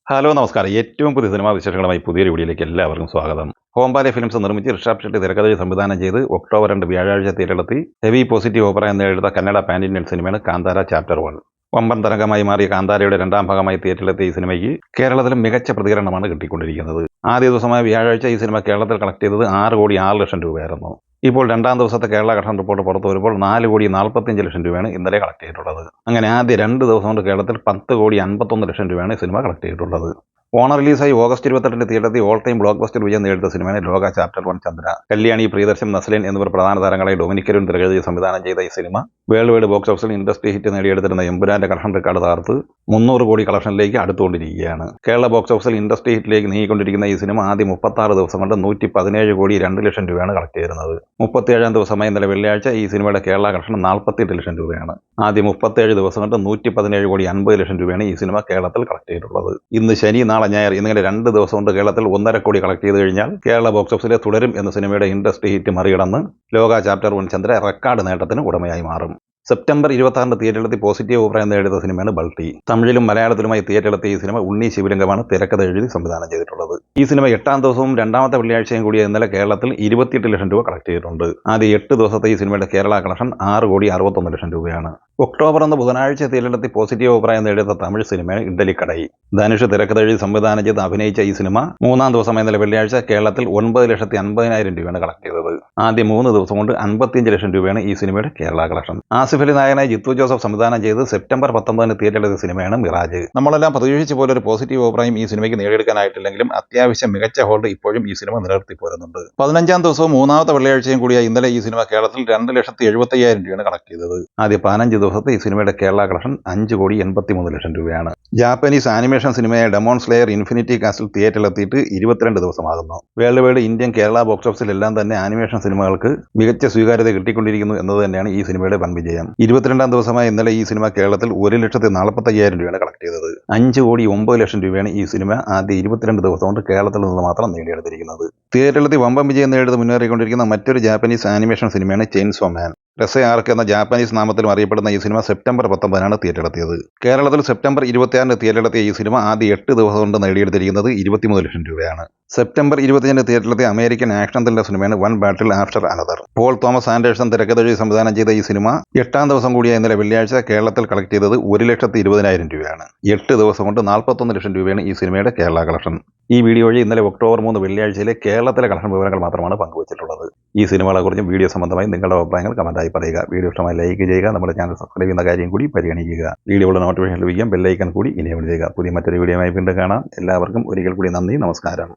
Hello നമസ്കാരം. ഏറ്റവും പുതിയ സിനിമാ വിശേഷങ്ങളുമായി പുതിയൊരു വീഡിയോയിലേക്ക് എല്ലാവർക്കും സ്വാഗതം. ഹോംബാലെ ഫിലിംസ് നിർമ്മിച്ച് ഋഷഭ് ഷെട്ടി തിരക്കഥയിൽ സംവിധാനം ചെയ്ത് ഒക്ടോബർ 2 വ്യാഴാഴ്ച തിയേറ്ററിലെത്തി ഹെവി പോസിറ്റീവ് അഭിപ്രായം നേടിയെടുത്ത കന്നഡ പാൻ ഇന്ത്യൻ സിനിമയാണ് കാന്താര ചാപ്റ്റർ 1. വമ്പൻ തരംഗമായി മാറിയ കാന്താരയുടെ രണ്ടാം ഭാഗമായി തിയേറ്ററിലെത്തിയ ഈ സിനിമയ്ക്ക് കേരളത്തിലും മികച്ച പ്രതികരണമാണ് കിട്ടിക്കൊണ്ടിരിക്കുന്നത്. ആദ്യ ദിവസമായ വ്യാഴാഴ്ച ഈ സിനിമ കേരളത്തിൽ കളക്ട് ചെയ്തത് 6,06,00,000 രൂപയായിരുന്നു. ഇപ്പോൾ രണ്ടാം ദിവസത്തെ കേരള കളക്ഷൻ റിപ്പോർട്ട് പുറത്തു വരുമ്പോൾ 4,45,00,000 രൂപയാണ് ഇന്നലെ കളക്ട് ചെയ്തിട്ടുള്ളത്. അങ്ങനെ ആദ്യ 2 ദിവസം കൊണ്ട് കേരളത്തിൽ 10,51,00,000 രൂപയാണ് സിനിമ കളക്ട് ചെയ്തിട്ടുള്ളത്. ഓണം റിലീസായി ഓഗസ്റ്റ് 28 തിയേറ്ററിൽ ഓൾ ടൈം ബ്ലോക്ക് ബസ്റ്റർ വിജയം നേടിയ സിനിമയാണ് ലോക ചാപ്റ്റർ 1 ചന്ദ്ര. കല്യാണി, പ്രിയദർശൻ, നസ്ലിൻ എന്നിവർ പ്രധാന താരങ്ങളെ ഡൊമിനിക്കരും തിരക്കഥയിൽ സംവിധാനം ചെയ്ത ഈ സിനിമ വേൾഡ് വൈഡ് ബോക്സ് ഓഫീസിൽ ഇൻഡസ്ട്രി ഹിറ്റ് നേടിയെടുത്തിരുന്ന എമ്പുരാന്റെ കളക്ഷൻ റെക്കോർഡ് തകർത്ത് 300 കോടി കളക്ഷനിലേക്ക് അടുത്തുകൊണ്ടിരിക്കുകയാണ്. കേരള ബോക്സ് ഓഫീസിൽ ഇൻഡസ്ട്രി ഹിറ്റിലേക്ക് നീങ്ങിക്കൊണ്ടിരിക്കുന്ന ഈ സിനിമ ആദ്യം 36 ദിവസം കൊണ്ട് 117 കോടി 2 ലക്ഷം രൂപയാണ് കളക്ട് ചെയ്യുന്നത്. 37 ദിവസമായി ഇന്നലെ വെള്ളിയാഴ്ച ഈ സിനിമയുടെ കേരള കളക്ഷൻ 48 ലക്ഷം രൂപയാണ്. ആദ്യം 37 ദിവസം കൊണ്ട് 117 കോടി 50 ലക്ഷം രൂപയാണ് ഈ സിനിമ കേരളത്തിൽ കളക്ട് ചെയ്തിട്ടുള്ളത്. ഇന്ന് ശനി, നാളെ ഞായർ എന്നിങ്ങനെ 2 ദിവസം കൊണ്ട് കേരളത്തിൽ 1.5 കോടി കളക്ട് ചെയ്ത് കഴിഞ്ഞാൽ കേരള ബോക്സ് ഓഫീസിലെ തുടരും എന്ന സിനിമയുടെ ഇൻഡസ്ട്രി ഹിറ്റ് മറികടന്ന് ലോക ചാപ്റ്റർ 1 ചന്ദ്ര റെക്കോർഡ് നേട്ടത്തിന് ഉടമയായി മാറും. സെപ്റ്റംബർ 26 തിയേറ്ററിലെത്തി പോസിറ്റീവ് അഭിപ്രായം നേടിയ സിനിമയാണ് ബൾട്ടി. തമിഴിലും മലയാളത്തിലുമായി തിയേറ്ററിലെത്തിയ ഈ സിനിമ ഉണ്ണി ശിവലിംഗമാണ് തിരക്കഥ എഴുതി സംവിധാനം ചെയ്തിട്ടുള്ളത്. ഈ സിനിമ 8ാം ദിവസവും രണ്ടാമത്തെ വെള്ളിയാഴ്ചയും കൂടിയ ഇന്നലെ കേരളത്തിൽ 28 ലക്ഷം രൂപ കളക്ട് ചെയ്തിട്ടുണ്ട്. ആദ്യ 8 ദിവസത്തെ ഈ സിനിമയുടെ കേരള കളക്ഷൻ 6,61,00,000 രൂപയാണ്. ഒക്ടോബർ 1 ബുധനാഴ്ച തിയേറ്ററിലെത്തി പോസിറ്റീവ് അഭിപ്രായം നേടിയ തമിഴ് സിനിമയാണ് ഇഡ്ഡലിക്കടൈ. ധനുഷ് തിരക്കഥ എഴുതി സംവിധാനം ചെയ്ത് അഭിനയിച്ച ഈ സിനിമ 3ാം ദിവസമായ ഇന്നലെ വെള്ളിയാഴ്ച കേരളത്തിൽ 9,50,000 രൂപയാണ് കളക്ട് ചെയ്തത്. ആദ്യ 3 ദിവസം കൊണ്ട് 55 ലക്ഷം രൂപയാണ് ഈ സിനിമയുടെ കേരള കളക്ഷൻ. ആസിഫ് അലി നായകനായി ജിത്തു ജോസഫ് സംവിധാനം ചെയ്ത് സെപ്റ്റംബർ 19 തിയേറ്ററിലെത്തിയ സിനിമയാണ് മിറാജ്. നമ്മളെല്ലാം പ്രതീക്ഷിച്ച പോലെ ഒരു പോസിറ്റീവ് അഭിപ്രായം ഈ സിനിമയ്ക്ക് നേടിയെടുക്കാനായിട്ടില്ലെങ്കിലും അത്യാവശ്യം മികച്ച ഹോൾഡ് ഇപ്പോഴും ഈ സിനിമ നിലനിർത്തി പോരുന്നുണ്ട്. 15ാം ദിവസവും 3ാമത്തെ വെള്ളിയാഴ്ചയും കൂടിയ ഇന്നലെ ഈ സിനിമ കേരളത്തിൽ 2,75,000 രൂപയാണ് കളക്ട് ചെയ്തത്. ആദ്യ 15 ദിവസത്തെ ഈ സിനിമയുടെ കേരള കളക്ഷൻ 5,83,00,000 രൂപയാണ്. ജാപ്പനീസ് ആനിമേഷൻ സിനിമയായ ഡെമോൺ സ്ലെയർ ഇൻഫിനിറ്റി കാസ്റ്റിൽ തിയേറ്ററിലെത്തിയിട്ട് 22 ദിവസമാകുന്നു. World wide, Indian, Kerala box ഓഫീസിലെല്ലാം തന്നെ ആനിമേഷൻ സിനിമകൾക്ക് മികച്ച സ്വീകാര്യത കിട്ടിക്കൊണ്ടിരിക്കുന്നു എന്നത് തന്നെയാണ് ഈ സിനിമയുടെ വൻ വിജയം. 22ാം ദിവസമായ ഇന്നലെ ഈ സിനിമ കേരളത്തിൽ 1,45,000 രൂപയാണ് കളക്ട് ചെയ്തത്. 5,09,00,000 രൂപയാണ് ഈ സിനിമ ആദ്യ 22 ദിവസം കൊണ്ട് കേരളത്തിൽ നിന്ന് മാത്രം നേടിയെടുത്തിരിക്കുന്നത്. തിയേറ്ററിലെത്തി വമ്പൻ വിജയം നേടിയത് മുന്നേറിക്കൊണ്ടിരിക്കുന്ന മറ്റൊരു ജാപ്പനീസ് ആനിമേഷൻ സിനിമയാണ് ചെയിൻസോ മാൻ. രസയാർക്ക് എന്ന ജാപ്പനീസ് നാമത്തിലും അറിയപ്പെടുന്ന ഈ സിനിമ സെപ്റ്റംബർ 19 തിയേറ്ററിലെത്തിയത്. കേരളത്തിൽ സെപ്റ്റംബർ 26 തിയേറ്ററിലെത്തിയ ഈ സിനിമ ആദ്യ 8 ദിവസം കൊണ്ട് നേടിയെടുത്തിരിക്കുന്നത് 23 ലക്ഷം രൂപയാണ്. സെപ്റ്റംബർ 25 തിയേറ്ററിലെത്തിയ അമേരിക്കൻ ആക്ഷൻ ത്രില്ലർ സിനിമയാണ് One Battle After Another. Paul Thomas Anderson തിരക്കഥ എഴുതി സംവിധാനം ചെയ്ത ഈ സിനിമ 8ാം ദിവസം കൂടിയ ഇന്നലെ വെള്ളിയാഴ്ച കേരളത്തിൽ കളക്ട് ചെയ്തത് 1,20,000 രൂപയാണ്. 8 ദിവസം കൊണ്ട് 41 ലക്ഷം രൂപയാണ് ഈ സിനിമയുടെ കേരള കളക്ഷൻ. ഈ വീഡിയോ വഴി ഇന്നലെ ഒക്ടോബർ 3 വെള്ളിയാഴ്ചയിലെ കേരളത്തിലെ കളക്ഷൻ വിവരങ്ങൾ മാത്രമാണ് പങ്കുവച്ചിട്ടുള്ളത്. ഈ സിനിമകളെക്കുറിച്ചും വീഡിയോ സംബന്ധമായി നിങ്ങളുടെ അഭിപ്രായങ്ങൾ കമന്റായി പറയുക. വീഡിയോ ഇഷ്ടമായി ലൈക്ക് ചെയ്യുക. നമ്മുടെ ചാനൽ സബ്സ്ക്രൈബ് ചെയ്യുന്ന കാര്യം കൂടി പരിഗണിക്കുക. വീഡിയോയുടെ നോട്ടിഫിക്കേഷൻ ലഭിക്കാൻ ബെല്ലൈക്കൺ കൂടി ഇനേബിൾ ചെയ്യുക. പുതിയ മറ്റൊരു വീഡിയോയുമായി വീണ്ടും കാണാം. എല്ലാവർക്കും ഒരിക്കൽ കൂടി നന്ദി, നമസ്കാരം.